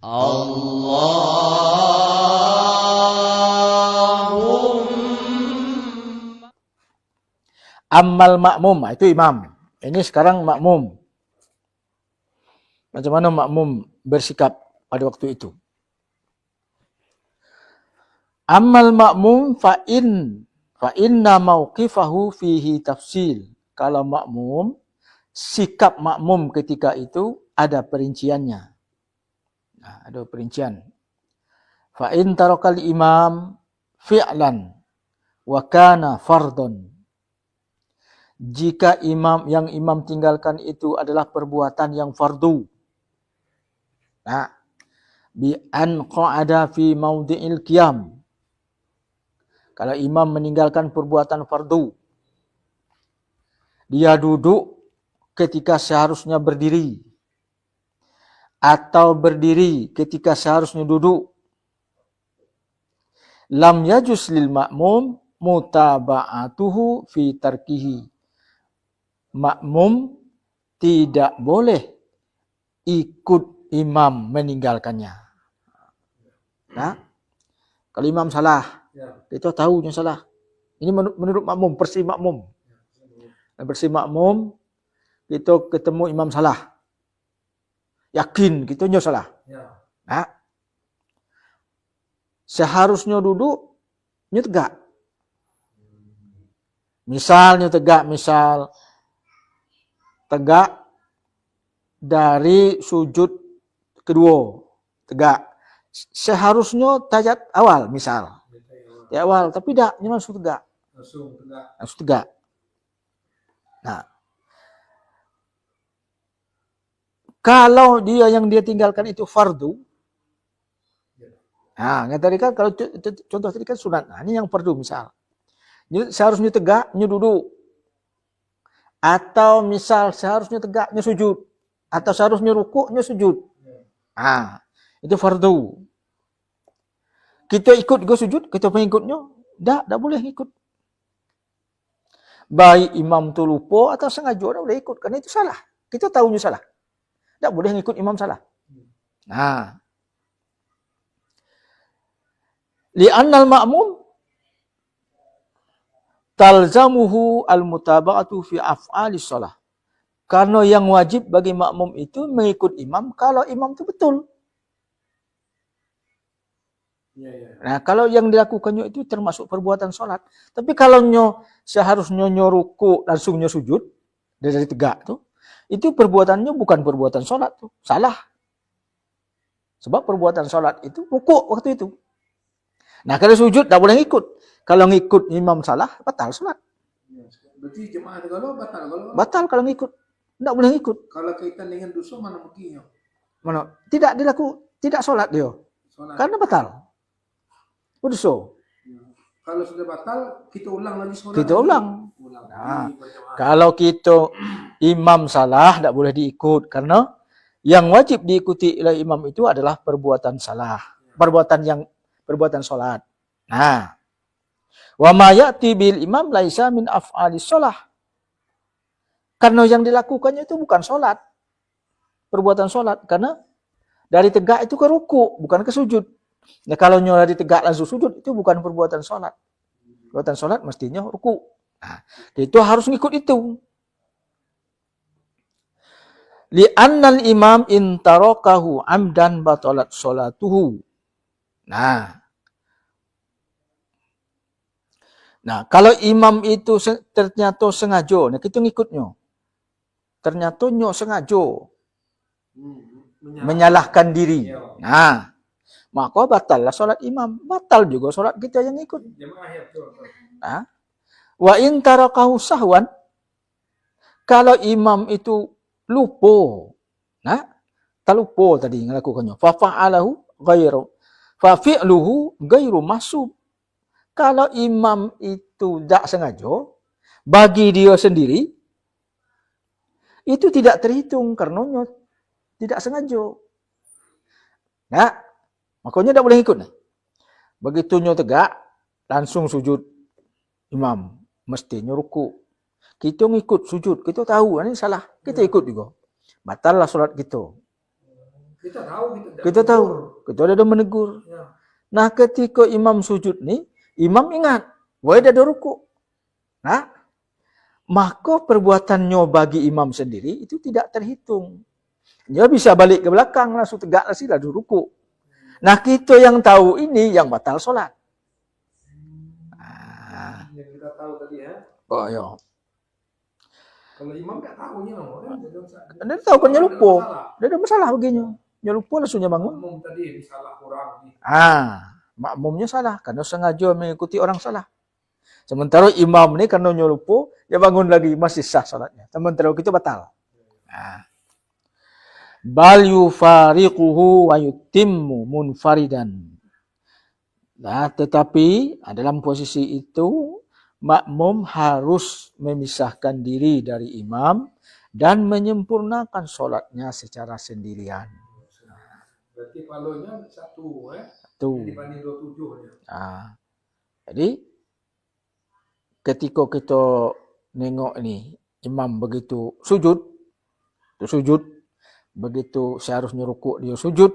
Allahumma. Ammal makmum, itu imam. Ini sekarang makmum. Macam mana makmum bersikap pada waktu itu? Ammal makmum fa inna mauqifahu fihi tafsil. Kalau makmum, sikap makmum ketika itu ada perinciannya. Nah, ada perincian. Fa in tarakal imam fi'lan wa kana fardun. Jika yang imam tinggalkan itu adalah perbuatan yang fardu. Nah, bi an qa'ada fi mawdi'il qiyam. Kalau imam meninggalkan perbuatan fardu, dia duduk ketika seharusnya berdiri, atau berdiri ketika seharusnya duduk, lam yajuz lil makmum mutaba'atuhu fi tarkihi. Makmum tidak boleh ikut imam meninggalkannya. Nah, kalau imam salah, kita tahunya salah. Ini menurut makmum, persi makmum. Persi makmum, kita ketemu imam salah. Yakin kita nyo salah. Nah, seharusnya duduk, nyo tegak. Misal tegak dari sujud kedua, tegak. Seharusnya tajat awal, misal. Di awal, tapi tak, dia langsung tegak. Langsung tegak. Nah, kalau yang dia tinggalkan itu fardu, nah, yang tadi kan, kalau contoh tadi kan sunat. Nah, ini yang fardu misal. Seharusnya tegak, dia duduk. Atau misal seharusnya tegak, dia sujud. Atau seharusnya rukuk, dia sujud. Nah, itu fardu. Kita ikut juga sujud, kita pengikutnya, tak boleh ikut. Baik imam tu lupa atau sengaja, tak boleh ikut. Karena itu salah. Kita tahunya salah. Tak boleh ikut imam salah. Nah, li'annal ma'mum talzamuhu al-mutaba'atu fi af'alis shalah. Karena yang wajib bagi makmum itu mengikut imam kalau imam itu betul. Nah, kalau yang dilakukannya itu termasuk perbuatan solat. Tapi kalau seharusnya ruku langsung sujud dari tegak tuh, itu perbuatannya bukan perbuatan solat tuh, salah. Sebab perbuatan solat itu ruku waktu itu. Nah, kalau sujud tak boleh ikut. Kalau ngikut imam salah, batal solat. Berarti jemaah kalau batal batal kalau ngikut. Tak boleh ikut. Kalau kaitan dengan dosa mana mungkinnya? Mana? Tidak solat dia. Karena batal. Dosa. Kalau sudah batal, kita ulang lagi solat. Kita ulang. Nah, kalau kita imam salah, tak boleh diikut. Karena yang wajib diikuti oleh imam itu adalah perbuatan salah. Perbuatan solat. Nah, wa ma ya'ti bil imam laisa min af'alis shalah. Karena yang dilakukannya itu bukan solat. Perbuatan solat. Karena dari tegak itu ke ruku, bukan ke sujud. Nah, kalau dari tegak langsung sujud, itu bukan perbuatan solat. Perbuatan solat mestinya ruku. Nah, itu harus ngikut itu. Li'annal imam intarakahu amdan batalat sholatuhu. Nah, kalau imam itu ternyata sengaja, nah kita ngikutnya. Ternyata sengaja menyalahkan diri. Nah, maka batallah solat imam. Batal juga solat kita yang ikut. Nah, wa in tarakahu sahwan, kalau imam itu lupa. Nah, tak lupa tadi melakukannya. Fa fa'alahu ghairu. Fa fi'luhu ghairu mahsub. Kalau imam itu tak sengaja, bagi dia sendiri, itu tidak terhitung karena tidak sengaja. Nah, makanya tak boleh ikut. Begitu tegak, langsung sujud imam. Mestinya ruku. Kita ngikut sujud. Kita tahu ini salah. Kita ikut juga. Batallah solat kita. Kita tahu Kita tahu. Kita ada menegur. Ya. Nah, ketika imam sujud nih, imam ingat, wah dia ada ruku. Nah, maka perbuatannya bagi imam sendiri itu tidak terhitung. Dia bisa balik ke belakang, langsung tegak lah sila ruku. Nah, kita yang tahu ini yang batal solat. Yang kita tahu tadi ya. Oh, ya. Kalau imam nggak tahunya, Dia tahu kan dia lupa. Dia ada masalah begini. Dia lupa langsung dia bangun. makmum tadi salah kurang. Makmumnya salah karena sengaja mengikuti orang salah. Sementara imam ni karena dia lupa, dia bangun lagi masih sah salatnya. Sementara kita batal. Bal yufariquhu wa yutimmu munfaridan. Nah, tetapi dalam posisi itu makmum harus memisahkan diri dari imam dan menyempurnakan solatnya secara sendirian. Berarti palonya satu, Itu. dibanding 27 ya. Jadi ketika kita nengok ini imam begitu sujud, begitu seharusnya rukuk dia sujud,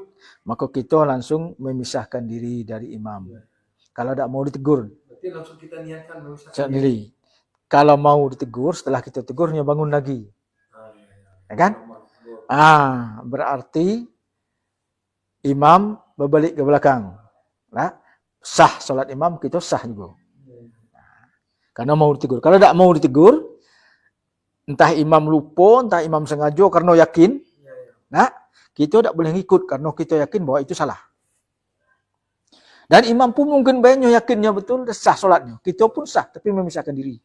maka kita langsung memisahkan diri dari imam. Kalau tak mau ditegur, Berarti langsung kita niatkan memisahkan sendiri. Kalau mau ditegur, setelah kita tegurnya bangun lagi. Ya kan? Berarti imam berbalik ke belakang. Nah, sah solat imam, kita sah juga. Karena mau ditegur. Kalau tak mau ditegur, entah imam lupa, entah imam sengaja karena yakin, nah, kita tak boleh ngikut karena kita yakin bahwa itu salah. Dan imam pun mungkin banyak yakinnya betul, sah solatnya. Kita pun sah, tapi memisahkan diri.